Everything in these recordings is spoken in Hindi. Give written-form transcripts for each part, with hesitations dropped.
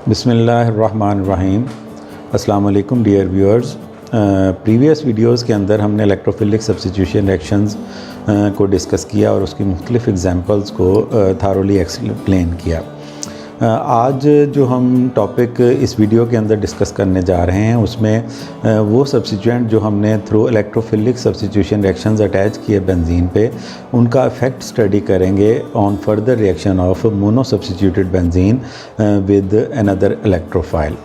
बिस्मिल्लाहिर्रहमानिर्रहीम। अस्सलाम वालेकुम डियर व्यूअर्स। प्रीवियस वीडियोस के अंदर हमने इलेक्ट्रोफिलिक सब्स्टिट्यूशन रिएक्शंस को डिस्कस किया और उसकी मुख्तलिफ एग्जांपल्स को थारोली एक्सप्लेन किया। आज जो हम टॉपिक इस वीडियो के अंदर डिस्कस करने जा रहे हैं उसमें वो सब्स्टिट्यूएंट जो हमने through electrophilic substitution reactions attach किए बेंजीन पे, उनका इफ़ेक्ट स्टडी करेंगे on further reaction of mono substituted benzene with another electrophile.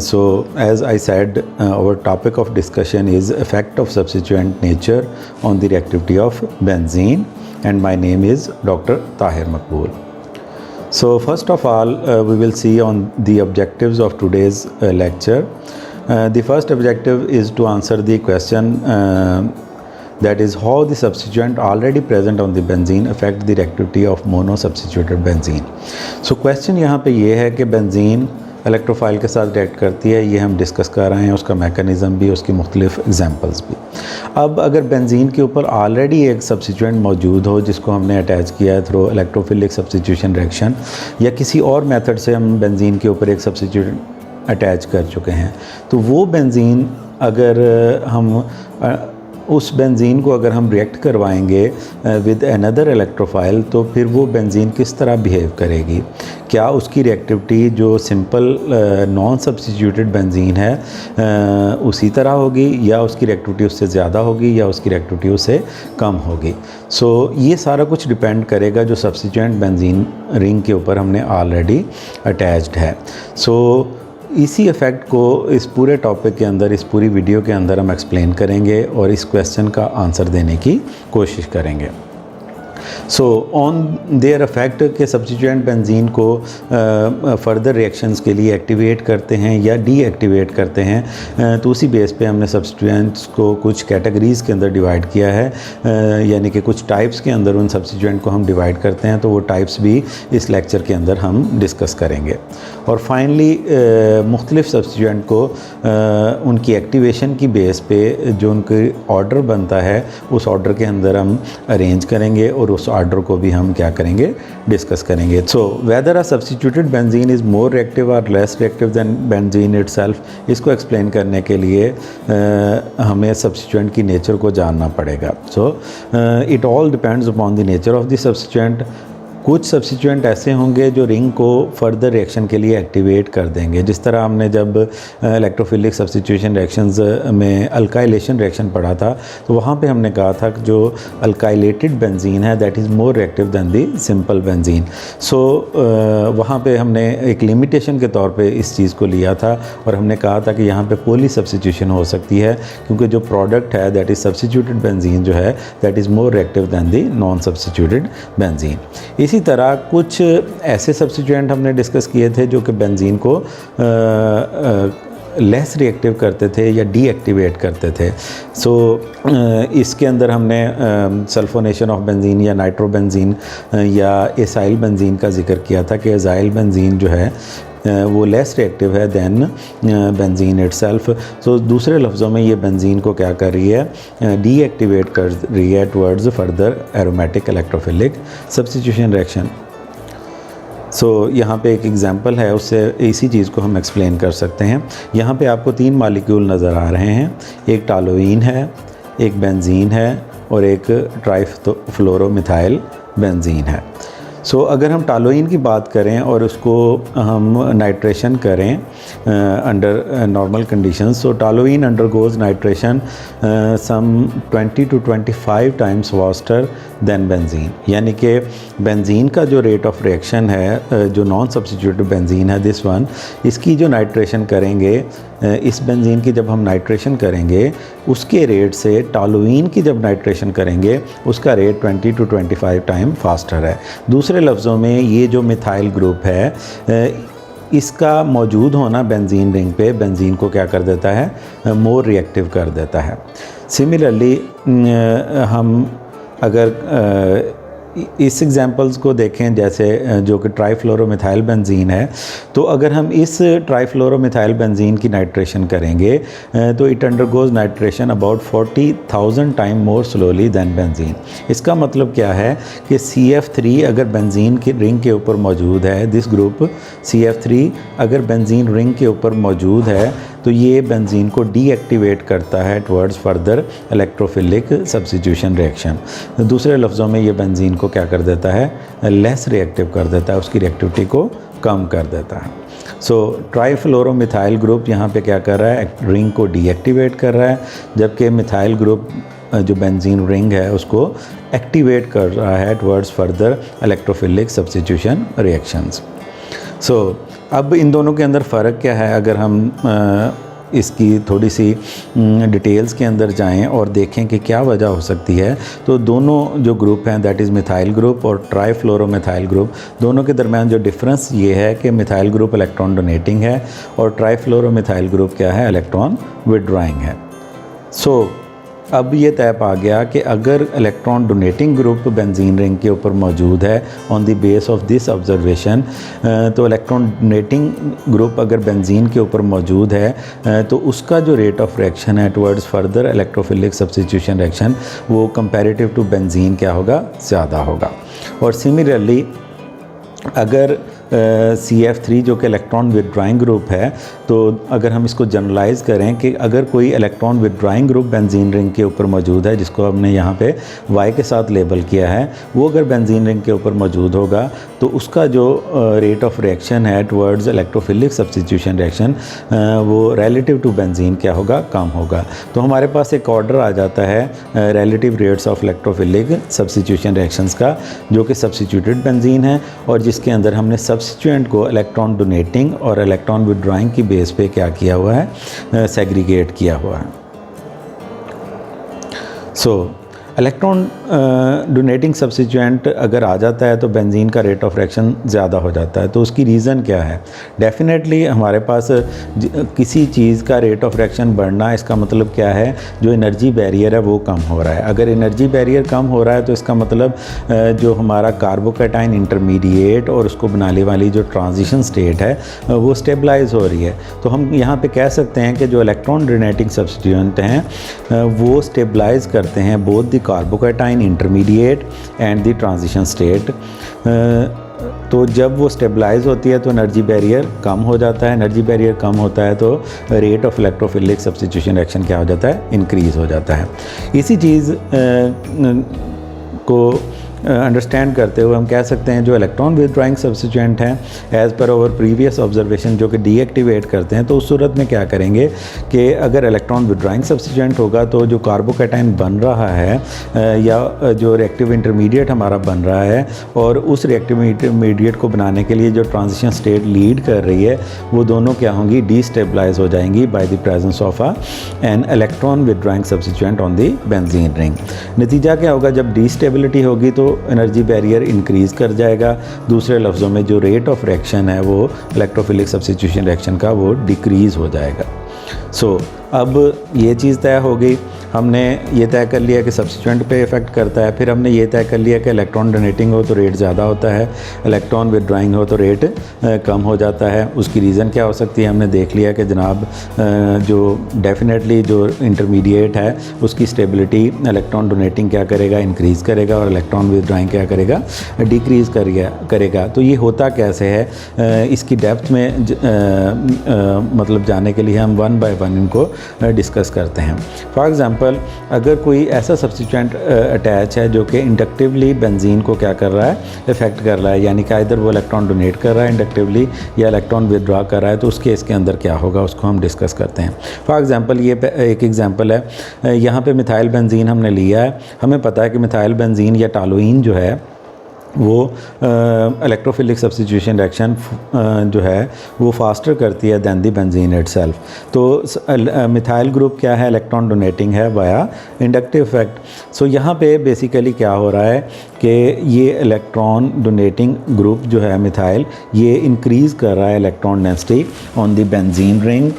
So as I said, our topic of discussion is effect of substituent nature on the reactivity of benzene, and my name is Dr. Tahir Maqbool. So first of all, we will see on the objectives of today's lecture. The first objective is to answer the question that is how the substituent already present on the benzene affect the reactivity of mono substituted benzene. So question यहाँ पे ये है कि बेंजीन इलेक्ट्रोफाइल के साथ रिएक्ट करती है, ये हम डिस्कस कर रहे हैं, उसका मैकेनिज़्म भी, उसकी मुख्तलिफ एग्जांपल्स भी। अब अगर बेंजीन के ऊपर ऑलरेडी एक सब्स्टिट्यूएंट मौजूद हो जिसको हमने अटैच किया है थ्रू इलेक्ट्रोफिलिक सब्स्टिट्यूशन रिएक्शन, या किसी और मेथड से हम बेंजीन के ऊपर एक सब्स्टिट्यूएंट अटैच कर चुके हैं, तो वो बेंजीन अगर हम उस बेंजीन को अगर हम रिएक्ट करवाएंगे विद अनदर इलेक्ट्रोफाइल, तो फिर वो बेंजीन किस तरह बिहेव करेगी। क्या उसकी रिएक्टिविटी जो सिंपल नॉन सब्स्टिट्यूटेड बेंजीन है उसी तरह होगी, या उसकी रिएक्टिविटी उससे ज़्यादा होगी, या उसकी रिएक्टिविटी उससे कम होगी। सो ये सारा कुछ डिपेंड करेगा जो सब्स्टिट्यूएंट बेंजीन रिंग के ऊपर हमने ऑलरेडी अटैच्ड है। सो इसी इफ़ेक्ट को इस पूरे टॉपिक के अंदर, इस पूरी वीडियो के अंदर हम एक्सप्लेन करेंगे और इस क्वेश्चन का आंसर देने की कोशिश करेंगे। सो ऑन देयर इफेक्ट के सब्स्टिट्यूएंट बेंजीन को फर्दर रिएक्शंस के लिए एक्टिवेट करते हैं या डीएक्टिवेट करते हैं, तो उसी बेस पे हमने सब्स्टिट्यूएंट्स को कुछ कैटेगरीज़ के अंदर डिवाइड किया है, यानी कि कुछ टाइप्स के अंदर उन सब्स्टिट्यूएंट को हम डिवाइड करते हैं। तो वो टाइप्स भी इस लेक्चर के अंदर हम डिस्कस करेंगे। और फाइनली मुख्तलिफ सब्स्टिट्यूएंट को उनकी एक्टिवेशन की बेस पे जो उनकी ऑर्डर बनता है उस ऑर्डर के अंदर हम अरेंज करेंगे और उस ऑर्डर को भी हम क्या करेंगे, डिस्कस करेंगे। So whether a substituted benzene is more reactive और less reactive than benzene itself, इसको एक्सप्लेन करने के लिए हमें सब्स्टिट्यूएंट की नेचर को जानना पड़ेगा। So it all depends upon the nature of the substituent. कुछ सब्स्टिट्यूएंट ऐसे होंगे जो रिंग को फर्दर रिएक्शन के लिए एक्टिवेट कर देंगे, जिस तरह हमने जब इलेक्ट्रोफिलिक सब्स्टिट्यूशन रिएक्शंस में अल्काइलेशन रिएक्शन पढ़ा था, तो वहाँ पे हमने कहा था कि जो अल्काइलेटेड बेंजीन है that is more reactive than the simple benzene. So वहाँ पे हमने एक लिमिटेशन के तौर पे इस चीज़ को लिया था और हमने कहा था कि यहाँ पे पॉली सब्स्टिट्यूशन हो सकती है, क्योंकि जो प्रोडक्ट है दैट इज़ सब्स्टिट्यूटेड बेंजीन जो है that is more reactive than the non substituted benzene. इसी तरह कुछ ऐसे सब्स्टिट्यूएंट हमने डिस्कस किए थे जो कि बेंजीन को लेस रिएक्टिव करते थे या डीएक्टिवेट करते थे। सो इसके अंदर हमने सल्फोनेशन ऑफ बेंजीन या नाइट्रोबेंजीन या एसाइल बेंजीन का जिक्र किया था कि एसाइल बेंजीन जो है वो लेस रिएक्टिव है दैन बेंजीन इटसेल्फ। सो दूसरे लफ्ज़ों में ये बेंजीन को क्या कर रही है, डीएक्टिवेट कर रही है towards further aromatic electrophilic substitution reaction. So यहाँ पे एक एग्जांपल है, उससे इसी चीज़ को हम एक्सप्लेन कर सकते हैं। यहाँ पे आपको 3 मालिक्यूल नज़र आ रहे हैं, एक टालोइन है, एक बेंजीन है और एक ट्राइफ्लोरोमिथाइल बेंजीन है। सो अगर हम टालोइन की बात करें और उसको हम नाइट्रेशन करें under normal conditions, so toluene undergoes nitration some 20 to 25 times faster than benzene, यानी कि बेंजीन का जो रेट ऑफ रिएक्शन है, जो नॉन सब्स्टिट्यूटेड बेंजीन है दिस वन, इसकी जो नाइट्रेशन करेंगे, इस बेंजीन की जब हम नाइट्रेशन करेंगे उसके रेट से टालोइन की जब नाइट्रेशन करेंगे उसका रेट 20 to 25 टाइम फास्टर है। दूसरे लफ्ज़ों में ये जो मिथाइल ग्रुप है इसका मौजूद होना बेंजीन रिंग पे बेंजीन को क्या कर देता है, मोर रिएक्टिव कर देता है। सिमिलरली हम अगर इस एग्जांपल्स को देखें, जैसे जो कि ट्राईफ्लोरोमिथाइल बेंजीन है, तो अगर हम इस ट्राईफ्लोरोमिथाइल बेंजीन की नाइट्रेशन करेंगे तो it undergoes nitration about 40,000 time more slowly than benzene. इसका मतलब क्या है कि CF3 अगर बेंजीन की रिंग के ऊपर मौजूद है, दिस ग्रुप CF3 अगर बेंजीन रिंग के ऊपर मौजूद है तो ये बेंजीन को डीएक्टिवेट करता है towards further electrophilic substitution reaction. दूसरे लफ्ज़ों में ये बेंजीन को क्या कर देता है, लेस रिएक्टिव कर देता है, उसकी रिएक्टिविटी को कम कर देता है। सो ट्राईफ्लोरोमिथाइल ग्रुप यहाँ पे क्या कर रहा है, रिंग को डीएक्टिवेट कर रहा है, जबकि मिथाइल ग्रुप जो बेंजीन रिंग है उसको एक्टिवेट कर रहा है towards further electrophilic substitution reactions. So अब इन दोनों के अंदर फ़र्क क्या है, अगर हम इसकी थोड़ी सी डिटेल्स के अंदर जाएं और देखें कि क्या वजह हो सकती है, तो दोनों जो ग्रुप हैं, दैट इज़ मिथाइल ग्रुप और ट्राईफ्लोरोमिथाइल ग्रुप, दोनों के दरमियान जो डिफरेंस ये है कि मिथाइल ग्रुप इलेक्ट्रॉन डोनेटिंग है और ट्राईफ्लोरोमिथाइल ग्रुप क्या है, इलेक्ट्रॉन विड्रॉइंग है। सो अब ये तय पा गया कि अगर electron donating group benzene ring के ऊपर मौजूद है on the base of this observation, तो इलेक्ट्रॉन डोनेटिंग ग्रुप अगर बेंजीन के ऊपर मौजूद है तो उसका जो रेट ऑफ रिएक्शन है towards further electrophilic substitution reaction वो कंपैरेटिव टू बेंजीन क्या होगा, ज़्यादा होगा। और सिमिलरली अगर CF3 जो कि इलेक्ट्रॉन विदड्राइंग ग्रुप है, तो अगर हम इसको जनरलाइज़ करें कि अगर कोई electron withdrawing group benzene ring के ऊपर मौजूद है, जिसको हमने यहाँ पे Y के साथ लेबल किया है, वो अगर बेंजीन रिंग के ऊपर मौजूद होगा तो उसका जो रेट ऑफ रिएक्शन है टुवर्ड्स इलेक्ट्रोफिलिक सब्स्टिट्यूशन रिएक्शन वो रिलेटिव टू बेंजीन क्या होगा, कम होगा। तो हमारे पास एक ऑर्डर आ जाता है relative rates of electrophilic substitution reactions का, जो कि सब्स्टिट्यूटेड बेंजीन है और जिसके अंदर हमने सब्स्टिट्यूएंट को इलेक्ट्रॉन डोनेटिंग और इलेक्ट्रॉन विड्रॉइंग की बेस पे क्या किया हुआ है, सेग्रीगेट किया हुआ है। सो इलेक्ट्रॉन डोनेटिंग सब्स्टिट्यूएंट अगर आ जाता है तो बेंजीन का रेट ऑफ रिएक्शन ज़्यादा हो जाता है। तो उसकी रीज़न क्या है? डेफिनेटली हमारे पास किसी चीज़ का रेट ऑफ रिएक्शन बढ़ना, इसका मतलब क्या है, जो एनर्जी बैरियर है वो कम हो रहा है। अगर एनर्जी बैरियर कम हो रहा है तो इसका मतलब जो हमारा कार्बोकैटाइन इंटरमीडिएट और उसको बनाने वाली जो ट्रांजिशन स्टेट है वो स्टेबलाइज हो रही है। तो हम यहाँ पे कह सकते हैं कि जो इलेक्ट्रॉन डोनेटिंग सब्स्टिट्यूएंट हैं वो स्टेबलाइज करते हैं both the carbocation intermediate and the transition state. तो जब वो स्टेबलाइज होती है तो एनर्जी बैरियर कम हो जाता है, एनर्जी बैरियर कम होता है तो rate of electrophilic substitution reaction क्या हो जाता है, इंक्रीज़ हो जाता है। इसी चीज़ को अंडरस्टैंड करते हुए हम कह सकते हैं जो इलेक्ट्रॉन विदड्राइंग सब्स्टिट्यूएंट हैं as per hour previous observation जो कि डीएक्टिवेट करते हैं, तो उस सूरत में क्या करेंगे कि अगर इलेक्ट्रॉन विदड्राइंग सब्स्टिट्यूएंट होगा तो जो कार्बोकैटाइन बन रहा है या जो रिएक्टिव इंटरमीडिएट हमारा बन रहा है और उस रिएक्टिव इंटरमीडिएट को बनाने के लिए जो ट्रांजिशन स्टेट लीड कर रही है वो दोनों क्या होंगी, डीस्टेबलाइज हो जाएंगी by the presence of an electron withdrawing substituent on the benzene ring. नतीजा क्या होगा, जब डीस्टेबिलिटी होगी तो एनर्जी बैरियर इंक्रीज़ कर जाएगा। दूसरे लफ्ज़ों में जो रेट ऑफ रिएक्शन है वो इलेक्ट्रोफिलिक सब्स्टिट्यूशन रिएक्शन का वो डिक्रीज़ हो जाएगा। सो अब ये चीज़ तय हो गई, हमने ये तय कर लिया कि सब्स्टिट्यूएंट पे इफ़ेक्ट करता है। फिर हमने ये तय कर लिया कि इलेक्ट्रॉन डोनेटिंग हो तो रेट ज़्यादा होता है, इलेक्ट्रॉन विदड्राइंग हो तो रेट कम हो जाता है। उसकी रीज़न क्या हो सकती है, हमने देख लिया कि जनाब जो डेफिनेटली जो इंटरमीडिएट है उसकी स्टेबिलिटी इलेक्ट्रॉन डोनेटिंग क्या करेगा, इंक्रीज़ करेगा, और इलेक्ट्रॉन विदड्राइंग क्या करेगा, डिक्रीज़ करेगा। तो ये होता कैसे है, इसकी डेप्थ में मतलब जाने के लिए हम वन बाय वन इनको डिस्कस करते हैं। फॉर एग्ज़ाम्पल, अगर कोई ऐसा सब्स्टिट्यूएंट अटैच है जो कि इंडक्टिवली बेंजीन को क्या कर रहा है, इफ़ेक्ट कर रहा है, यानी कि इधर वो इलेक्ट्रॉन डोनेट कर रहा है इंडक्टिवली या इलेक्ट्रॉन विदड्रॉ कर रहा है, तो उस केस के अंदर क्या होगा उसको हम डिस्कस करते हैं। फॉर एग्ज़ाम्पल, ये एक एग्ज़ाम्पल है, यहाँ पे मिथाइल बेंजीन हमने लिया है। हमें पता है कि मिथाइल बेंजीन या टालुइन जो है वो इलेक्ट्रोफिलिक सब्स्टिट्यूशन रिएक्शन जो है वो फास्टर करती है दैन दी बेंजीन इटसेल्फ। तो मिथाइल ग्रुप क्या है, इलेक्ट्रॉन डोनेटिंग है वाया इंडक्टिव इफेक्ट। सो यहाँ पे बेसिकली क्या हो रहा है कि ये इलेक्ट्रॉन डोनेटिंग ग्रुप जो है मिथाइल, ये इंक्रीज़ कर रहा है electron density on the benzene ring.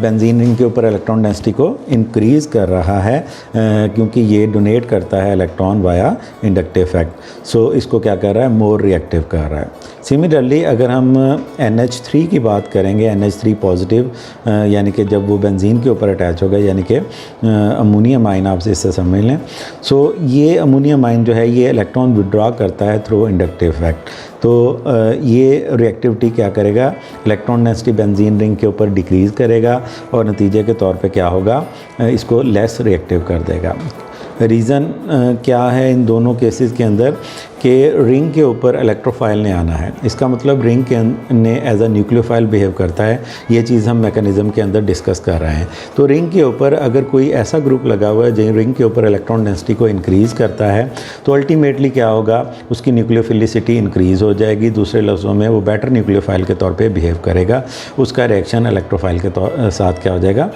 Benzene ring के ऊपर इलेक्ट्रॉन डेंसिटी को इंक्रीज़ कर रहा है क्योंकि ये डोनेट करता है इलेक्ट्रॉन वाया इंडक्टिव इफेक्ट। सो इसको क्या कर रहा है, मोर रिएक्टिव कर रहा है। सिमिलरली अगर हम NH3 की बात करेंगे, NH3 पॉजिटिव यानी कि जब वो बेंजीन के ऊपर अटैच होगा, यानी कि अमोनियम आयन, आपसे इससे समझ लें। सो ये अमोनियम आयन जो है ये इलेक्ट्रॉन विड्रॉ करता है थ्रू इंडक्टिव इफेक्ट। तो ये रिएक्टिविटी क्या करेगा, इलेक्ट्रॉन डेंसिटी बेंजीन रिंग के ऊपर डिक्रीज़ करेगा और नतीजे के तौर पे क्या होगा, इसको लेस रिएक्टिव कर देगा। रीज़न क्या है इन दोनों केसेस के अंदर कि रिंग के ऊपर इलेक्ट्रोफाइल ने आना है। इसका मतलब रिंग के ने एज अ न्यूक्लियोफाइल बिहेव करता है। ये चीज़ हम मैकेनिज़्म के अंदर डिस्कस कर रहे हैं। तो रिंग के ऊपर अगर कोई ऐसा ग्रुप लगा हुआ है जो रिंग के ऊपर इलेक्ट्रॉन डेंसिटी को इंक्रीज़ करता है, तो अल्टीमेटली क्या होगा, उसकी न्यूक्लियोफिलिसिटी इंक्रीज़ हो जाएगी। दूसरे लफ्ज़ों में वो बेटर न्यूक्लियोफाइल के तौर पर बिहेव करेगा। उसका रिएक्शन इलेक्ट्रोफाइल के साथ क्या हो जाएगा,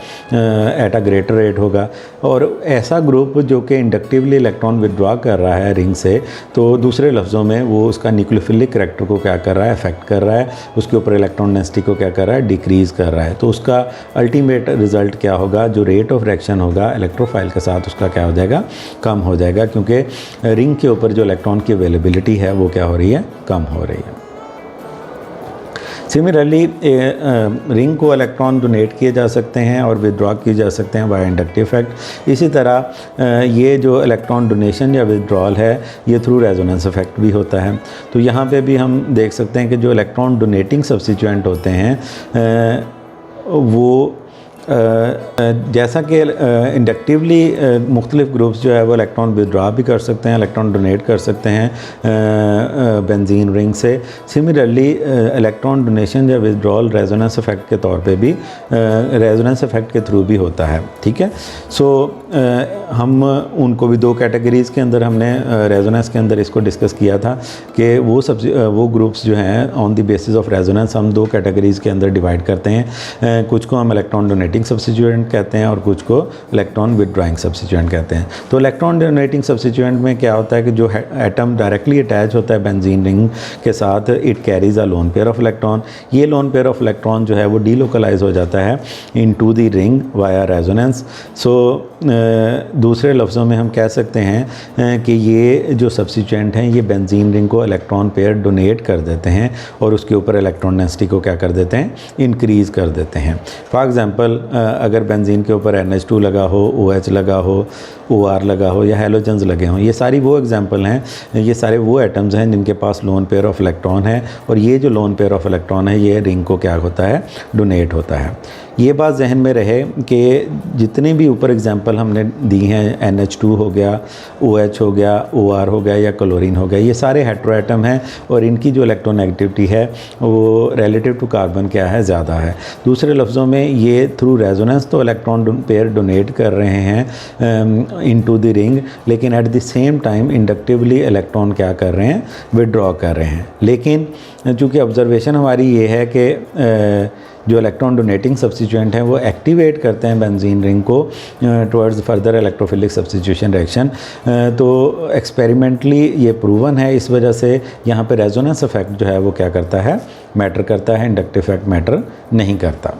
एट अ ग्रेटर रेट होगा। और ऐसा ग्रुप जो कि इंडक्टिवली इलेक्ट्रॉन विड्रॉ कर रहा है रिंग से, तो दूसरे लफ्ज़ों में वो उसका न्यूक्लियोफिलिक करैक्टर को क्या कर रहा है, अफेक्ट कर रहा है, उसके ऊपर इलेक्ट्रॉन डेंसिटी को क्या कर रहा है, डिक्रीज़ कर रहा है। तो उसका अल्टीमेट रिज़ल्ट क्या होगा, जो रेट ऑफ रिएक्शन होगा इलेक्ट्रोफाइल के साथ, उसका क्या हो जाएगा, कम हो जाएगा, क्योंकि रिंग के ऊपर जो इलेक्ट्रॉन की अवेलेबिलिटी है वो क्या हो रही है, कम हो रही है। सिमिलरली रिंग को इलेक्ट्रॉन डोनेट किए जा सकते हैं और विदड्रॉ किए जा सकते हैं बाय इंडक्टिव इफेक्ट। इसी तरह ये जो इलेक्ट्रॉन डोनेशन या विदड्रॉल है ये थ्रू रेजोनेंस इफेक्ट भी होता है। तो यहाँ पे भी हम देख सकते हैं कि जो इलेक्ट्रॉन डोनेटिंग सब्स्टिट्यूएंट होते हैं वो जैसा कि इंडक्टिवली मुख्तलिफ ग्रुप्स जो है वो इलेक्ट्रॉन विदड्रॉ भी कर सकते हैं, इलेक्ट्रॉन डोनेट कर सकते हैं बेंजीन रिंग से। सिमिलरली इलेक्ट्रॉन डोनेशन या विदड्रॉल रेजोनेंस इफेक्ट के तौर पे भी रेजोनेंस इफेक्ट के थ्रू भी होता है। ठीक है, सो हम उनको भी दो कैटेगरीज़ के अंदर हमने रेजोनेंस के अंदर इसको डिस्कस किया था कि वो ग्रुप्स जो हैं on the basis of resonance हम दो कैटेगरीज़ के अंदर डिवाइड करते हैं। कुछ को हम इलेक्ट्रॉन डोनेटिंग सब्स्टिट्यूएंट कहते हैं और कुछ को इलेक्ट्रॉन विदड्रॉइंग सब्स्टिट्यूएंट कहते हैं। तो इलेक्ट्रॉन डोनेटिंग सब्स्टिट्यूएंट में क्या होता है कि जो एटम डायरेक्टली अटैच होता है बेंजीन रिंग के साथ, it carries a lone pair of electron. ये लोन पेयर ऑफ इलेक्ट्रॉन जो है वो डीलोकलाइज हो जाता है into the ring via resonance. So दूसरे लफ्ज़ों में हम कह सकते हैं कि ये जो सब्स्टिट्यूएंट हैं ये बेंजीन रिंग को इलेक्ट्रॉन पेयर डोनेट कर देते हैं और उसके ऊपर इलेक्ट्रॉन डेंसिटी को क्या कर देते हैं, इंक्रीज़ कर देते हैं। फॉर एग्जांपल अगर बेंजीन के ऊपर NH2 लगा हो, OH लगा हो, OR लगा हो या हैलोजन्स लगे हों, ये सारी वो एग्जांपल हैं, ये सारे वो एटम्स हैं जिनके पास लोन पेयर ऑफ इलेक्ट्रॉन है और ये जो लोन पेयर ऑफ इलेक्ट्रॉन है ये रिंग को क्या होता है, डोनेट होता है। ये बात जहन में रहे कि जितने भी ऊपर एग्जांपल हमने दी हैं, NH2 हो गया, OH हो गया, OR हो गया या क्लोरीन हो गया, ये सारे हेटेरो एटम हैं और इनकी जो इलेक्ट्रोनेगेटिविटी है वो रिलेटिव टू कार्बन क्या है, ज़्यादा है। दूसरे लफ्ज़ों में ये थ्रू रेजोनेंस तो इलेक्ट्रॉन पेयर डोनेट कर रहे हैं इनटू द रिंग, लेकिन at the same time inductively electron क्या कर रहे हैं, विदड्रॉ कर रहे हैं। लेकिन चूँकि ऑब्जर्वेशन हमारी ये है कि जो इलेक्ट्रॉन डोनेटिंग सब्स्टिट्यूएंट हैं वो एक्टिवेट करते हैं बेंजीन रिंग को towards further electrophilic substitution reaction. तो एक्सपेरिमेंटली ये प्रूवन है, इस वजह से यहाँ पे रेजोनेंस इफेक्ट जो है वो क्या करता है, मैटर करता है, इंडक्टिव इफेक्ट मैटर नहीं करता।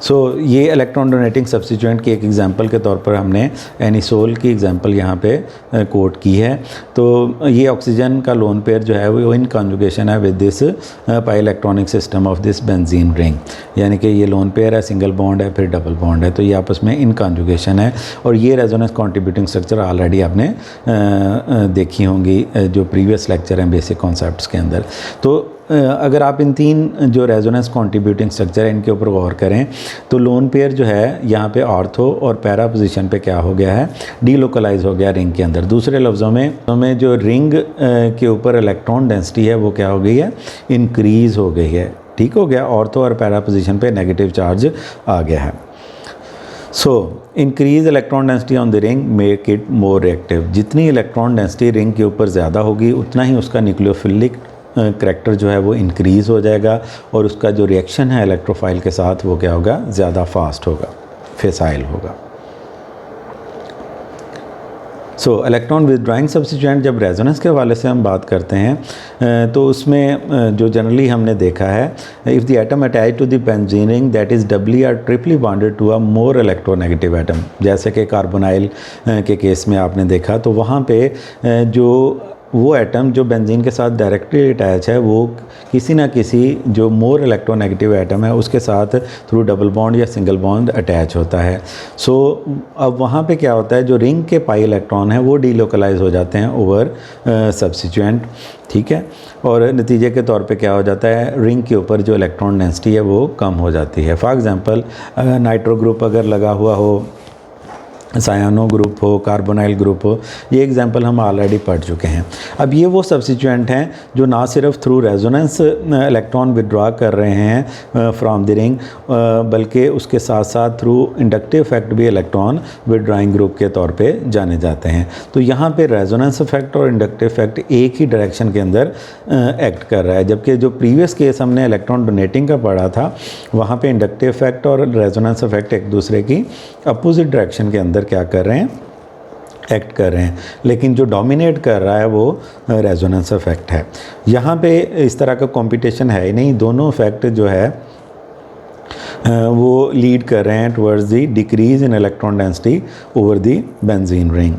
सो ये इलेक्ट्रॉन डोनेटिंग सब्स्टिट्यूएंट की एक एग्जांपल के तौर पर हमने एनिसोल की एग्जांपल यहाँ पे कोट की है। तो ये ऑक्सीजन का लोन पेयर जो है वो इन कॉन्जुगेशन है with this pi electronic system of this benzene ring, यानी कि ये लोन पेयर है, सिंगल बॉन्ड है, फिर डबल बॉन्ड है, तो ये आपस में इन कॉन्जुगेशन है। और ये रेजोनेंस कॉन्ट्रीब्यूटिंग स्ट्रक्चर ऑलरेडी आपने देखी होंगी जो प्रीवियस लेक्चर हैं बेसिक कॉन्सेप्ट्स के अंदर। तो अगर आप इन तीन जो रेजोनेंस कॉन्ट्रीब्यूटिंग स्ट्रक्चर है इनके ऊपर गौर करें तो लोन पेयर जो है यहाँ पे ऑर्थो और पैरा पोजीशन पे क्या हो गया है, डीलोकलाइज हो गया रिंग के अंदर। दूसरे लफ्ज़ों में जो रिंग के ऊपर इलेक्ट्रॉन डेंसिटी है वो क्या हो गई है, इंक्रीज़ हो गई है। ठीक हो गया, ऑर्थो और पैरा पोजीशन पे नेगेटिव चार्ज आ गया है। So increase electron density on the ring make it more reactive. जितनी इलेक्ट्रॉन डेंसिटी रिंग के ऊपर ज़्यादा होगी उतना ही उसका न्यूक्लियोफिलिक करैक्टर जो है वो इंक्रीज़ हो जाएगा और उसका जो रिएक्शन है इलेक्ट्रोफाइल के साथ वो क्या होगा, ज़्यादा फास्ट होगा, फेसाइल होगा। सो इलेक्ट्रॉन विदड्रॉइंग सब्स्टिट्यूएंट जब रेजोनेंस के हवाले से हम बात करते हैं तो उसमें जो जनरली हमने देखा है, if the atom attach to the benzene ring that is doubly और triply bonded to a more electronegative atom, जैसे कि कार्बोनाइल के केस में आपने देखा, तो वहाँ पे जो वो एटम जो बेंजीन के साथ डायरेक्टली अटैच है वो किसी ना किसी जो मोर इलेक्ट्रोनेगेटिव एटम है उसके साथ थ्रू डबल बॉन्ड या सिंगल बॉन्ड अटैच होता है। सो अब वहाँ पे क्या होता है, जो रिंग के पाई इलेक्ट्रॉन हैं वो डीलोकलाइज हो जाते हैं ओवर सब्स्टिट्यूएंट, ठीक है, और नतीजे के तौर पे क्या हो जाता है, रिंग के ऊपर जो इलेक्ट्रॉन डेंसिटी है वो कम हो जाती है। फॉर एग्ज़ाम्पल नाइट्रो ग्रुप अगर लगा हुआ हो, सायानो ग्रुप हो, कार्बोनाइल ग्रुप हो, ये एग्जांपल हम ऑलरेडी पढ़ चुके हैं। अब ये वो सब्स्टिट्यूएंट हैं जो ना सिर्फ थ्रू रेजोनेंस इलेक्ट्रॉन विड्रॉ कर रहे हैं फ्रॉम द रिंग, बल्कि उसके साथ साथ थ्रू इंडक्टिव इफेक्ट भी इलेक्ट्रॉन विड्रॉइंग ग्रुप के तौर पे जाने जाते हैं। तो यहाँ पे रेजोनेंस इफेक्ट और इंडक्टिव इफेक्ट एक ही डायरेक्शन के अंदर एक्ट कर रहा है, जबकि जो प्रीवियस केस हमने इलेक्ट्रॉन डोनेटिंग का पढ़ा था वहाँ पे इंडक्टिव इफेक्ट और रेजोनेंस इफेक्ट एक दूसरे की अपोजिट डायरेक्शन के अंदर क्या कर रहे हैं, एक्ट कर रहे हैं, लेकिन जो डोमिनेट कर रहा है वो रेजोनेंस इफेक्ट है। यहाँ पे इस तरह का कंपटीशन है ही नहीं, दोनों इफेक्ट जो है वो लीड कर रहे हैं towards the decrease in electron density over the benzene ring.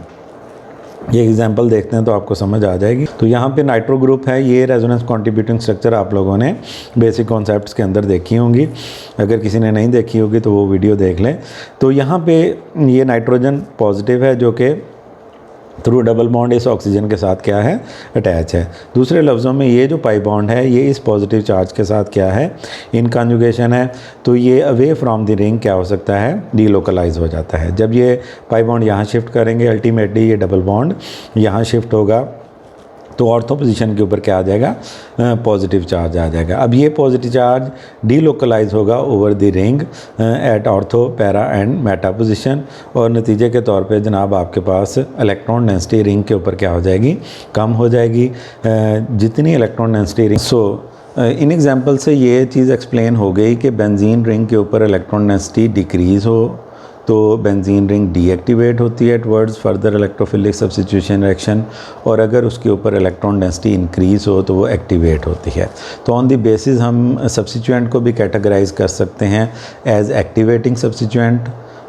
ये एग्जांपल देखते हैं तो आपको समझ आ जाएगी। तो यहाँ पे नाइट्रो ग्रुप है, ये रेजोनेंस कंट्रीब्यूटिंग स्ट्रक्चर आप लोगों ने बेसिक कॉन्सेप्ट्स के अंदर देखी होंगी, अगर किसी ने नहीं देखी होगी तो वो वीडियो देख लें। तो यहाँ पे ये नाइट्रोजन पॉजिटिव है जो कि थ्रू डबल बॉन्ड इस ऑक्सीजन के साथ क्या है, अटैच है। दूसरे लफ्ज़ों में ये जो पाई बॉन्ड है ये इस पॉजिटिव चार्ज के साथ क्या है, इन कॉन्जुगेशन है, तो ये अवे फ्रॉम द रिंग क्या हो सकता है, डीलोकलाइज हो जाता है। जब ये पाई बॉन्ड यहाँ शिफ्ट करेंगे अल्टीमेटली ये डबल बॉन्ड यहाँ शिफ्ट होगा तो ऑर्थो पोजीशन के ऊपर क्या आ जाएगा, पॉजिटिव चार्ज आ जाएगा। अब ये पॉजिटिव चार्ज डीलोकलाइज होगा over the ring at ortho, para and Meta position, और नतीजे के तौर पे जनाब आपके पास इलेक्ट्रॉन डेंसिटी रिंग के ऊपर क्या हो जाएगी, कम हो जाएगी। जितनी इलेक्ट्रॉन डेंसिटी रिंग, इन एग्जांपल से ये चीज़ एक्सप्लेन हो गई कि बेंजीन रिंग के ऊपर इलेक्ट्रॉन डेंसिटी डिक्रीज़ हो तो बेंजीन रिंग डीएक्टिवेट होती है towards further electrophilic substitution reaction, और अगर उसके ऊपर इलेक्ट्रॉन डेंसिटी इंक्रीज़ हो तो वो एक्टिवेट होती है। तो ऑन द बेसिस हम सब्स्टिट्यूएंट को भी कैटेगराइज कर सकते हैं एज एक्टिवेटिंग सब्स्टिट्यूएंट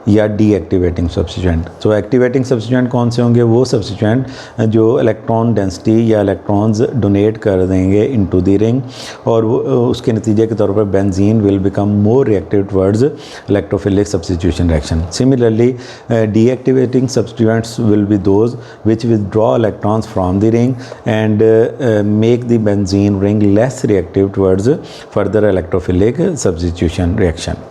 या डीएक्टिवेटिंग सब्स्टिट्यूएंट। तो एक्टिवेटिंग सब्स्टिट्यूएंट कौन से होंगे, वो सब्स्टिट्यूएंट जो इलेक्ट्रॉन डेंसिटी या इलेक्ट्रॉन्स डोनेट कर देंगे इनटू द रिंग, और उसके नतीजे के तौर पर benzene will become more reactive towards electrophilic substitution reaction. Similarly deactivating substituents will be those which withdraw electrons from the ring and make the benzene ring less reactive towards further electrophilic substitution reaction.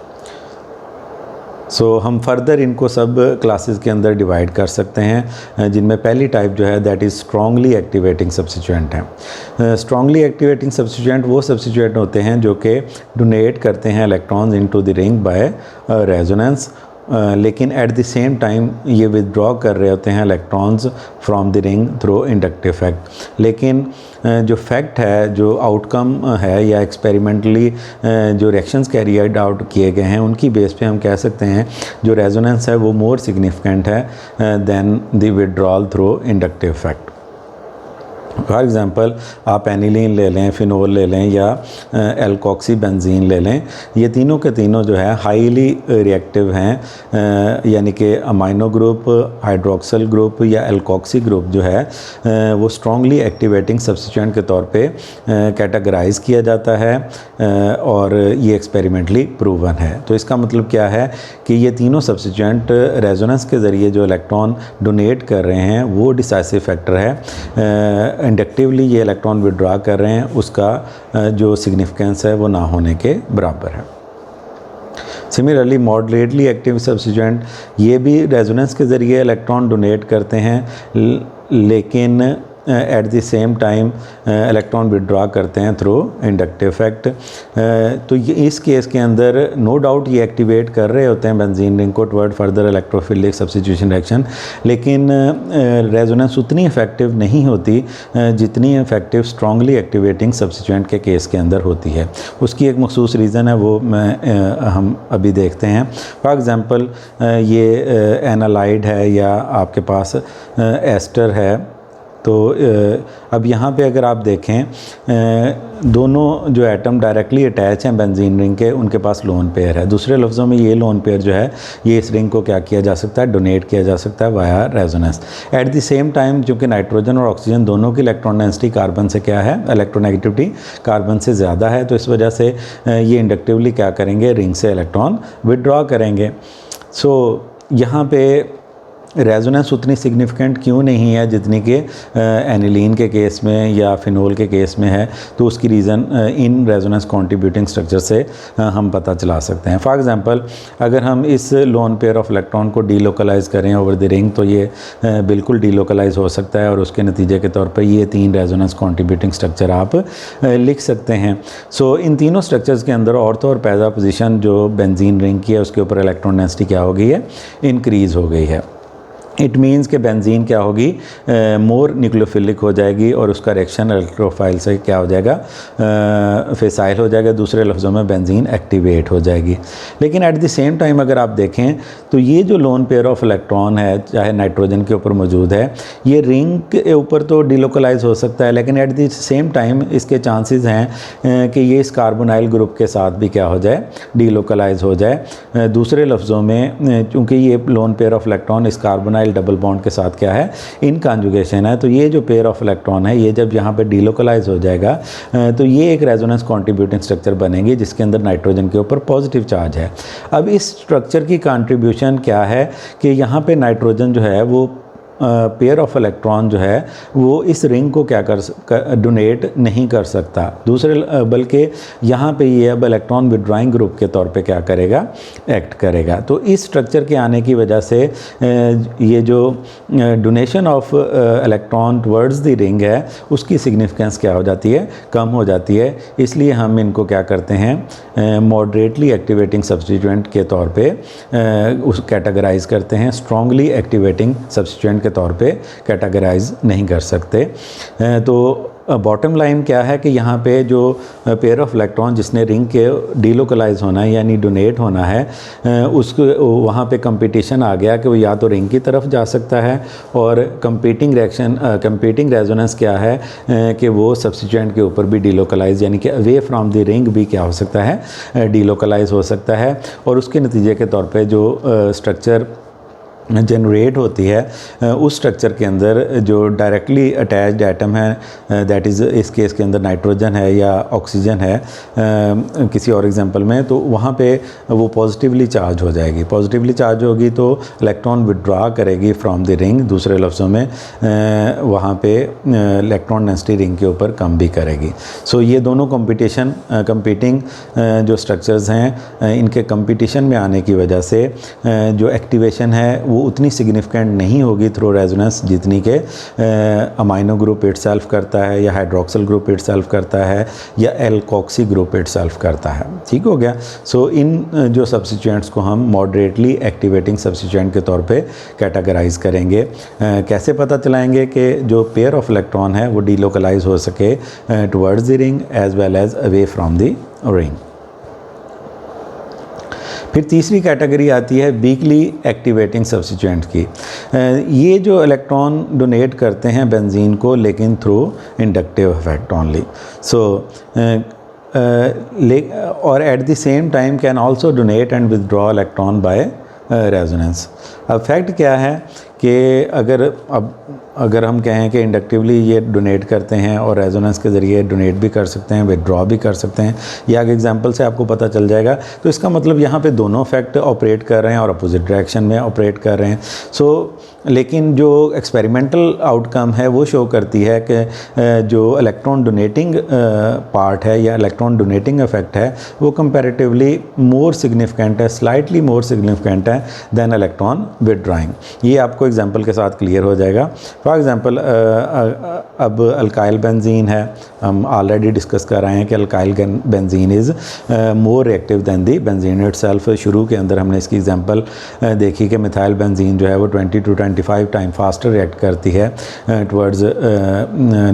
So हम फर्दर इनको सब क्लासेस के अंदर डिवाइड कर सकते हैं, जिनमें पहली टाइप जो है that is strongly activating substituent है। स्ट्रॉन्गली एक्टिवेटिंग सब्स्टिट्यूएंट वो सब्स्टिट्यूएंट होते हैं जो कि डोनेट करते हैं electrons into the ring by resonance, लेकिन एट द सेम टाइम ये विदड्रॉ कर रहे होते हैं electrons from the ring through inductive effect. लेकिन जो फैक्ट है, जो आउटकम है या एक्सपेरिमेंटली जो रिएक्शंस कैरियड आउट किए गए हैं उनकी बेस पे हम कह सकते हैं जो रेजोनेंस है वो मोर सिग्निफिकेंट है then the withdrawal through inductive effect. For example आप एनिलीन ले लें, फिनोल ले लें या एल्कोक्सी बेंजीन ले लें, ये तीनों के तीनों जो है हाईली रिएक्टिव हैं, यानी कि अमाइनो ग्रुप, हाइड्रोक्सिल ग्रुप या एल्कोक्सी ग्रुप जो है वो स्ट्रॉन्गली एक्टिवेटिंग सब्स्टिट्यूएंट के तौर पे कैटेगराइज किया जाता है और ये एक्सपेरिमेंटली प्रूवन है। तो इसका मतलब क्या है कि ये तीनों सब्स्टिट्यूएंट रेजोनेंस के ज़रिए जो इलेक्ट्रॉन डोनेट कर रहे हैं वो डिसाइसिव फैक्टर है। इंडक्टिवली ये इलेक्ट्रॉन विड्रॉ कर रहे हैं, उसका जो सिग्निफिकेंस है वो ना होने के बराबर है। सिमिलरली मॉडरेटली एक्टिव सब्स्टिट्यूएंट ये भी रेजोनेंस के ज़रिए इलेक्ट्रॉन डोनेट करते हैं, लेकिन at the same time electron withdraw करते हैं थ्रू इंडक्टिव इफेक्ट। तो ये इस केस के अंदर नो डाउट ये एक्टिवेट कर रहे होते हैं बेंजीन रिंग को toward further electrophilic substitution reaction, लेकिन रेजोनेंस उतनी इफेक्टिव नहीं होती जितनी इफेक्टिव स्ट्रांगली एक्टिवेटिंग सब्स्टिट्यूएंट के केस के अंदर होती है। उसकी एक मखसूस रीज़न है, वो हम अभी देखते हैं। फॉर एग्ज़ाम्पल ये एनालाइड है या आपके पास एस्टर है, तो अब यहाँ पे अगर आप देखें दोनों जो एटम डायरेक्टली अटैच हैं बेंजीन रिंग के, उनके पास लोन पेयर है। दूसरे लफ्ज़ों में ये लोन पेयर जो है ये इस रिंग को क्या किया जा सकता है, डोनेट किया जा सकता है via resonance. Eight the same time चूँकि नाइट्रोजन और ऑक्सीजन दोनों की इलेक्ट्रॉन डेंसिटी कार्बन से क्या है, इलेक्ट्रोनेगेटिविटी कार्बन से ज़्यादा है, तो इस वजह से ये इंडक्टिवली क्या करेंगे, रिंग से इलेक्ट्रॉन विदड्रॉ करेंगे। सो यहाँ पे रेजोनेंस उतनी सिग्निफिकेंट क्यों नहीं है जितनी कि एनिलीन के केस में या फिनोल के केस में है, तो उसकी reason in resonance contributing structure से हम पता चला सकते हैं। फॉर एग्जांपल अगर हम इस लोन पेयर ऑफ इलेक्ट्रॉन को डीलोकलाइज करें ओवर द रिंग, तो ये बिल्कुल डीलोकलाइज हो सकता है और उसके नतीजे के तौर पर ये 3 रेजोनेंस कंट्रीब्यूटिंग स्ट्रक्चर आप लिख सकते हैं। सो इन तीनों स्ट्रक्चर्स के अंदर औरत और पैदा पोजीशन जो बेंजीन रिंग की है उसके ऊपर इलेक्ट्रॉन डेंसिटी क्या हो गई है, इंक्रीज़ हो गई है। इट मीन्स कि बेंजीन क्या होगी, मोर न्यूक्लियोफिलिक हो जाएगी और उसका रिएक्शन इलेक्ट्रोफाइल से क्या हो जाएगा, फिसाइल हो जाएगा। दूसरे लफ्ज़ों में बेंजीन एक्टिवेट हो जाएगी। लेकिन एट द सेम टाइम अगर आप देखें तो ये जो लोन पेयर ऑफ इलेक्ट्रॉन है, चाहे नाइट्रोजन के ऊपर मौजूद है, ये रिंग के ऊपर तो डीलोकलाइज हो सकता है, लेकिन एट द सेम टाइम इसके चांसेस हैं कि ये इस कार्बोनाइल ग्रुप के साथ भी क्या हो जाए, डीलोकलाइज हो जाए। दूसरे लफ्ज़ों में चूँकि ये लोन पेयर ऑफ इलेक्ट्रॉन इस कार्बोनाइल डबल बॉन्ड के साथ क्या है, इन कॉन्जुगेशन है, तो ये जो पेयर ऑफ इलेक्ट्रॉन है ये जब यहाँ पे डीलोकलाइज हो जाएगा तो ये एक रेजोनेंस कंट्रीब्यूटिंग स्ट्रक्चर बनेगी जिसके अंदर नाइट्रोजन के ऊपर पॉजिटिव चार्ज है। अब इस स्ट्रक्चर की कंट्रीब्यूशन क्या है कि यहाँ पे नाइट्रोजन जो है वो पेयर ऑफ इलेक्ट्रॉन जो है वो इस रिंग को क्या कर डोनेट नहीं कर सकता, दूसरे बल्कि यहाँ पे ये अब इलेक्ट्रॉन विड्रॉइंग ग्रुप के तौर पे क्या करेगा, एक्ट करेगा। तो इस स्ट्रक्चर के आने की वजह से ये जो donation of electron towards the ring है उसकी सिग्निफिकेंस क्या हो जाती है, कम हो जाती है। इसलिए हम इनको क्या करते हैं, मॉडरेटली एक्टिवेटिंग सब्स्टिट्यूएंट के तौर पर उस कैटेगराइज करते हैं, स्ट्रांगली एक्टिवेटिंग सब्स्टिट्यूएंट तौर पे कैटेगराइज नहीं कर सकते। तो बॉटम लाइन क्या है कि यहाँ पे जो पेयर ऑफ इलेक्ट्रॉन जिसने रिंग के डीलोकलाइज होना है यानी डोनेट होना है, उसको वहाँ पे कंपटीशन आ गया कि वो या तो रिंग की तरफ जा सकता है, और कंपीटिंग रेजोनेंस क्या है कि वो सब्स्टिट्यूएंट के ऊपर भी डीलोकलाइज यानी कि अवे फ्रॉम द रिंग भी क्या हो सकता है, डीलोकलाइज हो सकता है। और उसके नतीजे के तौर पे जो स्ट्रक्चर जनरेट होती है उस स्ट्रक्चर के अंदर जो डायरेक्टली अटैच्ड एटम है, दैट इज़ इस केस के अंदर नाइट्रोजन है या ऑक्सीजन है किसी और एग्जांपल में, तो वहाँ पे वो पॉजिटिवली चार्ज हो जाएगी। पॉजिटिवली चार्ज होगी तो इलेक्ट्रॉन विड्रॉ करेगी फ्रॉम द रिंग, दूसरे लफ्ज़ों में वहाँ पे इलेक्ट्रॉन डेंसिटी रिंग के ऊपर कम भी करेगी। सो ये दोनों कंपीटिंग जो स्ट्रक्चर्स हैं इनके कंपटीशन में आने की वजह से जो एक्टिवेशन है वो उतनी सिग्निफिकेंट नहीं होगी थ्रू रेजोनेंस जितनी के अमाइनो ग्रुप इटसेल्फ करता है या हाइड्रोक्सिल ग्रुप इटसेल्फ करता है या एल्कोक्सी ग्रुप इटसेल्फ करता है। ठीक हो गया। सो इन जो सब्स्टिट्यूएंट्स को हम मॉडरेटली एक्टिवेटिंग सब्स्टिट्यूएंट के तौर पे कैटेगराइज करेंगे। कैसे पता चलाएंगे कि जो पेयर ऑफ इलेक्ट्रॉन है वो डीलोकलाइज हो सके towards the ring as well as away from the ring. फिर तीसरी कैटेगरी आती है वीकली एक्टिवेटिंग सब्स्टिट्यूएंट की। ये जो इलेक्ट्रॉन डोनेट करते हैं बेंजीन को लेकिन थ्रू इंडक्टिव इफेक्ट ओनली। सो और eight the same time can also donate and withdraw electron by resonance. अब फैक्ट क्या है कि अगर हम कहें कि इंडक्टिवली ये डोनेट करते हैं और रेजोनेंस के ज़रिए डोनेट भी कर सकते हैं, विदड्रॉ भी कर सकते हैं, ये आगे एग्जांपल से आपको पता चल जाएगा। तो इसका मतलब यहाँ पे दोनों इफेक्ट ऑपरेट कर रहे हैं और अपोजिट डायरेक्शन में ऑपरेट कर रहे हैं। सो लेकिन जो एक्सपेरिमेंटल आउटकम है वो शो करती है कि जो इलेक्ट्रॉन डोनेटिंग पार्ट है या इलेक्ट्रॉन डोनेटिंग इफेक्ट है वो कंपैरेटिवली मोर सिग्निफिकेंट है, स्लाइटली मोर सिग्निफिकेंट है देन इलेक्ट्रॉन विदड्रॉइंग। ये आपको एग्जांपल के साथ क्लियर हो जाएगा। फॉर फॉर एग्ज़ाम्पल अब अल्काइल बेंजीन है, हम ऑलरेडी डिस्कस कर रहे हैं कि alkyl benzene is more reactive than the benzene itself. शुरू के अंदर हमने इसकी एग्जांपल देखी कि मिथाइल बेंजीन जो है वो 20 to 25 टाइम फास्टर रिएक्ट करती है towards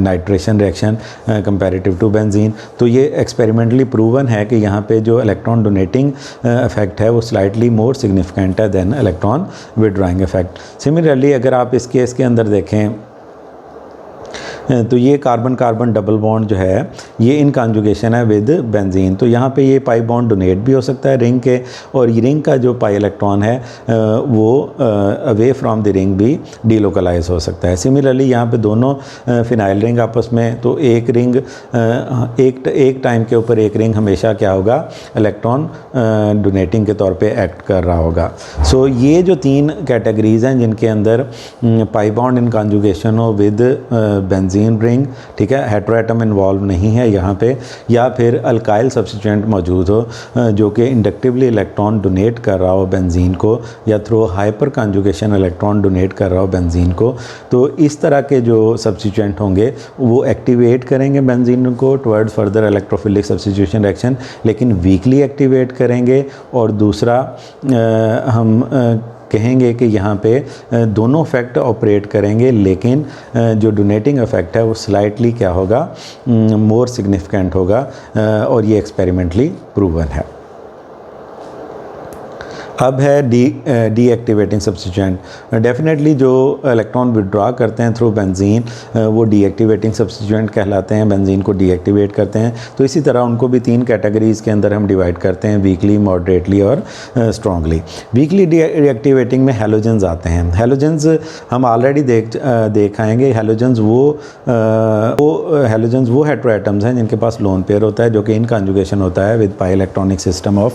nitration reaction comparative to benzene. तो ये एक्सपेरिमेंटली प्रूवन है कि यहाँ पे जो इलेक्ट्रॉन डोनेटिंग इफेक्ट है वो स्लाइटली मोर सिग्निफिकेंट है than electron withdrawing effect. Similarly अगर आप इस केस के अंदर देखें तो ये कार्बन कार्बन डबल बॉन्ड जो है ये इन कॉन्जुगेशन है विद बेंजीन। तो यहाँ पे ये पाई बॉन्ड डोनेट भी हो सकता है रिंग के, और ये रिंग का जो पाई इलेक्ट्रॉन है वो अवे फ्रॉम द रिंग भी डीलोकलाइज हो सकता है। सिमिलरली यहाँ पे दोनों फिनाइल रिंग आपस में, तो एक रिंग एक टाइम के ऊपर एक रिंग हमेशा क्या होगा, इलेक्ट्रॉन डोनेटिंग के तौर पे एक्ट कर रहा होगा। सो ये जो 3 कैटेगरीज़ हैं जिनके अंदर पाई बॉन्ड इन कॉन्जुगेशन हो विद बेंजीन रिंग, ठीक है, हेटेरोएटम इन्वॉल्व नहीं है यहाँ पे, या फिर अल्काइल सब्स्टिट्यूएंट मौजूद हो जो कि इंडक्टिवली इलेक्ट्रॉन डोनेट कर रहा हो बेंजीन को, या through hyper conjugation electron donate कर रहा हो बेंजीन को। तो इस तरह के जो सब्स्टिट्यूएंट होंगे वो एक्टिवेट करेंगे बेंजीन को towards further electrophilic substitution reaction, लेकिन वीकली एक्टिवेट करेंगे। और दूसरा हम कहेंगे कि यहाँ पे दोनों इफेक्ट ऑपरेट करेंगे, लेकिन जो डोनेटिंग इफेक्ट है वो स्लाइटली क्या होगा, मोर सिग्निफिकेंट होगा, और ये एक्सपेरिमेंटली प्रूवन है। अब है डी एक्टिवेटिंग सब्स्टिट्यूएंट। डेफिनेटली जो इलेक्ट्रॉन विड्रॉ करते हैं थ्रू बेंजीन वो डी एक्टिवेटिंग सब्स्टिट्यूएंट कहलाते हैं, बेंजीन को डी एक्टिवेट करते हैं। तो इसी तरह उनको भी 3 कैटेगरीज़ के अंदर हम डिवाइड करते हैं, वीकली, मॉडरेटली और स्ट्रॉन्गली। वीकली डी एक्टिवेटिंग में हैलोजेंस आते हैं। हैलोजेंस हम ऑलरेडी देख आएंगे। हैलोजेंस वो हेटेरोएटम्स हैं जिनके पास लोन पेयर होता है, जो कि इन कॉन्जुगेशन होता है with pi electronic system of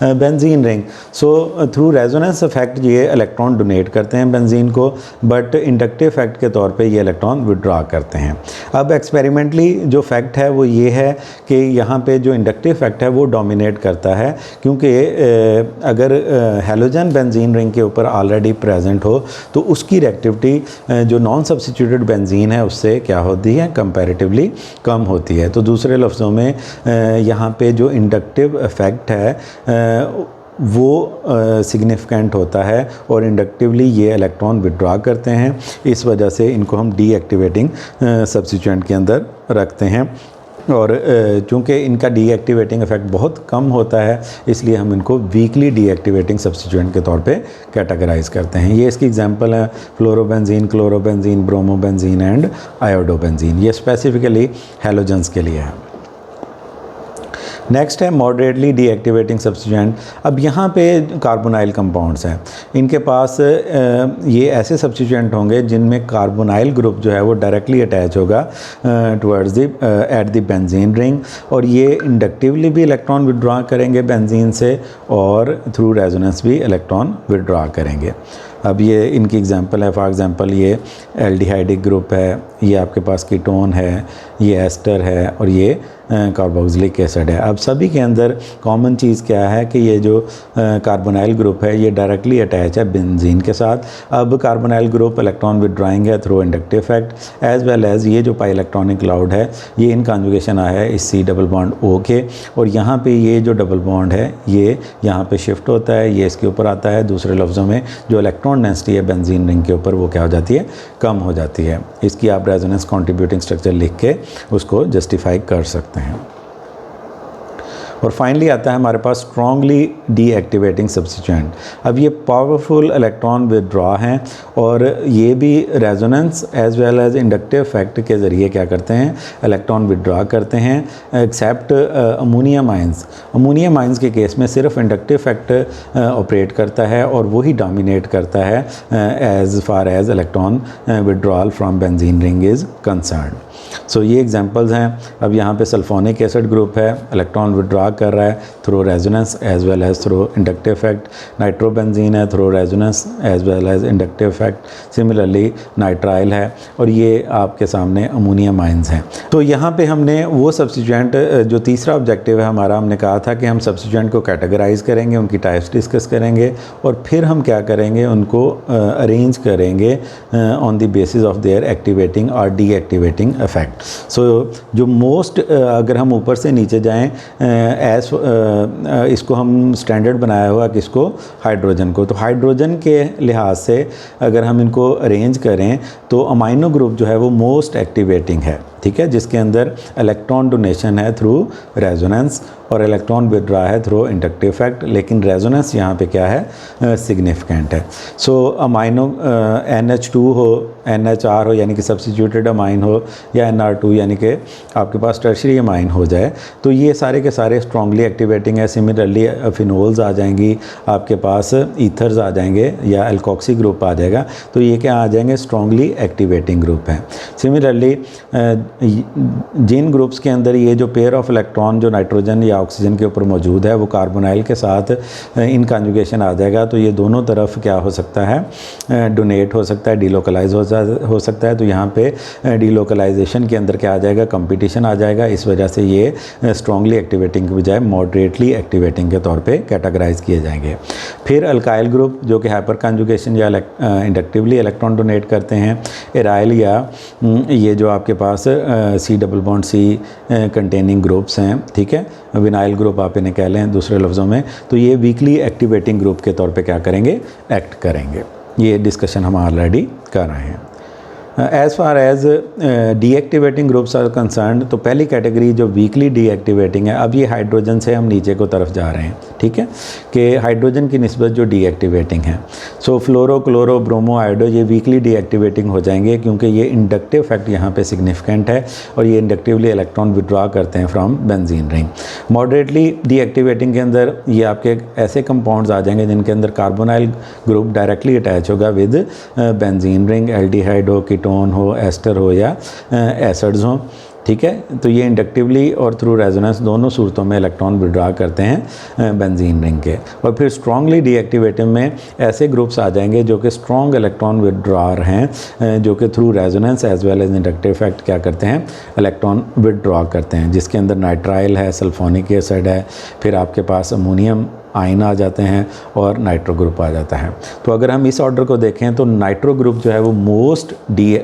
benzene ring. So through resonance effect ये इलेक्ट्रॉन डोनेट करते हैं बेंजीन को, बट इंडक्टिव इफेक्ट के तौर पे ये इलेक्ट्रॉन विड्रॉ करते हैं। अब एक्सपेरिमेंटली जो फैक्ट है वो ये है कि यहाँ पे जो इंडक्टिव इफेक्ट है वो डोमिनेट करता है, क्योंकि अगर हैलोजन बेंजीन रिंग के ऊपर ऑलरेडी प्रेजेंट हो तो उसकी रिएक्टिविटी जो नॉन सब्स्टिट्यूटेड बेंजीन है उससे क्या होती है, कंपैरेटिवली कम होती है। तो दूसरे लफ्ज़ों में यहाँ पे जो इंडक्टिव इफेक्ट है वो सिग्निफिकेंट होता है, और इंडक्टिवली ये इलेक्ट्रॉन विड्रॉ करते हैं। इस वजह से इनको हम डी एक्टिवेटिंग सब्स्टिट्यूएंट के अंदर रखते हैं, और चूँकि इनका डी एक्टिवेटिंग इफेक्ट बहुत कम होता है इसलिए हम इनको वीकली डी एक्टिवेटिंग सब्स्टिट्यूएंट के तौर पे कैटेगराइज करते हैं। ये इसकी एग्जांपल है fluorobenzene, chlorobenzene, bromobenzene and iodobenzene. ये स्पेसिफिकली हैलोजेंस के लिए है। नेक्स्ट है मॉडरेटली डीएक्टिवेटिंग सब्स्टिट्यूएंट। अब यहाँ पे कार्बोनाइल कंपाउंड्स हैं, इनके पास ये ऐसे सब्स्टिट्यूएंट होंगे जिनमें कार्बोनाइल ग्रुप जो है वो डायरेक्टली अटैच होगा towards the at the benzene ring, और ये इंडक्टिवली भी इलेक्ट्रॉन विड्रॉ करेंगे बेंजीन से, और थ्रू रेजोनेंस भी इलेक्ट्रॉन विड्रॉ करेंगे। अब ये इनकी एग्जांपल है, फॉर एग्जांपल ये एल्डिहाइडिक ग्रुप है, ये आपके पास कीटोन है, ये एस्टर है, और ये कार्बोक्सिलिक एसिड है। अब सभी के अंदर कॉमन चीज़ क्या है कि ये जो कार्बोनाइल ग्रुप है ये डायरेक्टली अटैच है बेंजीन के साथ। अब कार्बोनाइल ग्रुप इलेक्ट्रॉन विड्रॉइंग है through inductive effect, as well as ये जो पाई इलेक्ट्रॉनिक क्लाउड है ये इन कॉन्जुगेशन आया है इस C डबल बॉन्ड O के, और यहाँ पे ये जो डबल बॉन्ड है ये यहाँ पे शिफ्ट होता है, ये इसके ऊपर आता है। दूसरे लफ्ज़ों में जो इलेक्ट्रॉन डेंसिटी है बेंजीन रिंग के ऊपर वो क्या हो जाती है, कम हो जाती है। इसकी आप रेजोनेंस कॉन्ट्रीब्यूटिंग स्ट्रक्चर लिख के उसको जस्टिफाई कर सकते हैं। और फाइनली आता है हमारे पास स्ट्रॉन्गली डीएक्टिवेटिंग सब्स्टिट्यूएंट। अब ये पावरफुल इलेक्ट्रॉन विदड्रॉ हैं, और ये भी resonance as well as inductive effect के ज़रिए क्या करते हैं, इलेक्ट्रॉन विदड्रॉ करते हैं, except ammonium ions. Ammonium ions के केस में सिर्फ इंडक्टिव इफेक्ट ऑपरेट करता है, और वही डोमिनेट करता है as far as electron withdrawal from benzene ring is concern. So ये एग्जांपल्स हैं। अब यहाँ पे सल्फोनिक एसिड ग्रुप है, इलेक्ट्रॉन विड्रॉ कर रहा है through resonance as well as through inductive effect. Nitrobenzene है through resonance as well as inductive effect. Similarly nitrile है, और ये आपके सामने अमोनियम आयंस हैं। तो यहाँ पे हमने वो सब्स्टिट्यूएंट, जो तीसरा ऑब्जेक्टिव है हमारा, हमने कहा था कि हम सब्स्टिट्यूएंट को कैटेगराइज करेंगे, उनकी टाइप्स डिस्कस करेंगे, और फिर हम क्या करेंगे, उनको अरेंज करेंगे on the basis of their activating और डीएक्टिवेटिंग इफेक्ट। सो जो मोस्ट, अगर हम ऊपर से नीचे जाएं, इसको हम स्टैंडर्ड बनाया हुआ किसको, हाइड्रोजन को। तो हाइड्रोजन के लिहाज से अगर हम इनको अरेंज करें तो अमाइनो ग्रुप जो है वो मोस्ट एक्टिवेटिंग है, ठीक है, जिसके अंदर इलेक्ट्रॉन डोनेशन है थ्रू रेजोनेंस और इलेक्ट्रॉन विड्रॉ है थ्रू इंडक्टिव इफेक्ट, लेकिन रेजोनेंस यहाँ पे क्या है, सिग्निफिकेंट है। सो अमाइनो NH2 हो, NHR हो यानी कि सब्स्टिट्यूटेड अमाइन हो, या NR2 यानी कि आपके पास टर्शरी अमाइन हो जाए, तो ये सारे के सारे स्ट्रांगली एक्टिवेटिंग है। सिमिलरली फिनोल्स आ जाएंगी, आपके पास ईथर्स आ जाएंगे या एल्कोक्सी ग्रुप आ जाएगा, तो ये क्या आ जाएंगे, स्ट्रांगली एक्टिवेटिंग ग्रुप है। सिमिलरली जिन ग्रुप्स के अंदर ये जो पेयर ऑफ इलेक्ट्रॉन जो नाइट्रोजन या ऑक्सीजन के ऊपर मौजूद है वो कार्बोनाइल के साथ इन कॉन्जुगेशन आ जाएगा, तो ये दोनों तरफ क्या हो सकता है, डोनेट हो सकता है, डीलोकलाइज हो सकता है। तो यहाँ पे डीलोकलाइजेशन के अंदर क्या आ जाएगा, कंपटीशन आ जाएगा। इस वजह से ये स्ट्रांगली एक्टिवेटिंग के बजाय मॉडरेटली एक्टिवेटिंग के तौर पे कैटेगराइज किए जाएंगे। फिर अल्काइल ग्रुप जो कि हाइपर कॉन्जुगेशन या इंडक्टिवली इलेक्ट्रॉन डोनेट करते हैं। एराइल या ये जो आपके पास C double bond C containing groups हैं, ठीक है, विनाइल ग्रुप आप इन्हें कह लें दूसरे लफ्ज़ों में, तो ये वीकली एक्टिवेटिंग ग्रुप के तौर पे क्या करेंगे, एक्ट करेंगे। ये डिस्कशन हम ऑलरेडी कर रहे हैं। As far as deactivating groups are concern, तो पहली कैटेगरी जो वीकली डीएक्टिवेटिंग है, अब ये हाइड्रोजन से हम नीचे को तरफ जा रहे हैं, ठीक है, कि हाइड्रोजन की निस्बत जो डीएक्टिवेटिंग है। सो फ्लोरो, क्लोरो, ब्रोमो, आयोडो ये वीकली डीएक्टिवेटिंग हो जाएंगे, क्योंकि ये इंडक्टिव फैक्ट यहाँ पे सिग्निफिकेंट है और ये इंडक्टिवली इलेक्ट्रॉन विड्रॉ करते हैं from benzene ring. Moderately deactivating के अंदर ये आपके ऐसे कंपाउंड्स आ जाएंगे जिनके अंदर कार्बोनाइल ग्रुप डायरेक्टली अटैच होगा विद बेंजीन रिंग, एल्डिहाइड हो, कीटोन हो, एस्टर हो या एसिड्स हो, ठीक है। तो ये इंडक्टिवली और थ्रू रेजोनेंस दोनों सूरतों में इलेक्ट्रॉन विड्रॉ करते हैं बेंजीन रिंग के। और फिर स्ट्रांगली डीएक्टिवेटिव में ऐसे ग्रुप्स आ जाएंगे जो कि स्ट्रॉन्ग इलेक्ट्रॉन विड्रॉर हैं, जो कि through resonance as well as inductive effect क्या करते हैं, इलेक्ट्रॉन विड्रॉ करते हैं, जिसके अंदर नाइट्राइल है, सल्फोनिक एसिड है, फिर आपके पास अमोनियम आयन आ जाते हैं और नाइट्रो ग्रुप आ जाता है। तो अगर हम इस ऑर्डर को देखें तो नाइट्रो ग्रुप जो है वो मोस्ट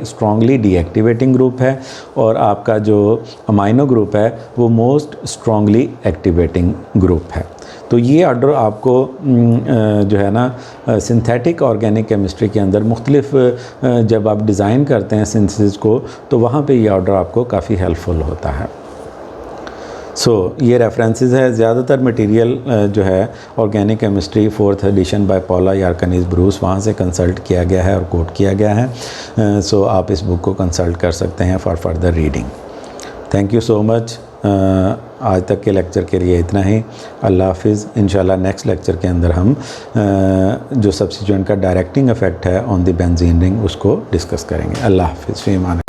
स्ट्रांगली डीएक्टिवेटिंग ग्रुप है, और आपका जो अमाइनो ग्रुप है वो मोस्ट स्ट्रांगली एक्टिवेटिंग ग्रुप है। तो ये ऑर्डर आपको जो है ना सिंथेटिक ऑर्गेनिक केमिस्ट्री के अंदर मुख्तलिफ जब आप डिज़ाइन करते हैं सिंथेसिस को, तो वहाँ पे ये ऑर्डर आपको काफ़ी हेल्पफुल होता है। ये रेफरेंसेस है, ज़्यादातर मटेरियल जो है organic chemistry 4th edition by Paula Yurkanis Bruice, वहाँ से कंसल्ट किया गया है और कोट किया गया है। आप इस बुक को कंसल्ट कर सकते हैं for further reading. Thank you so much. आज तक के लेक्चर के लिए इतना ही। अल्लाह हाफिज़। इंशाल्लाह नेक्स्ट लेक्चर के अंदर हम जो सब्स्टिट्यूएंट का डायरेक्टिंग इफेक्ट है ऑन द बेंजीन रिंग उसको डिस्कस करेंगे। अल्लाह हाफिज़। फ़ी अमान।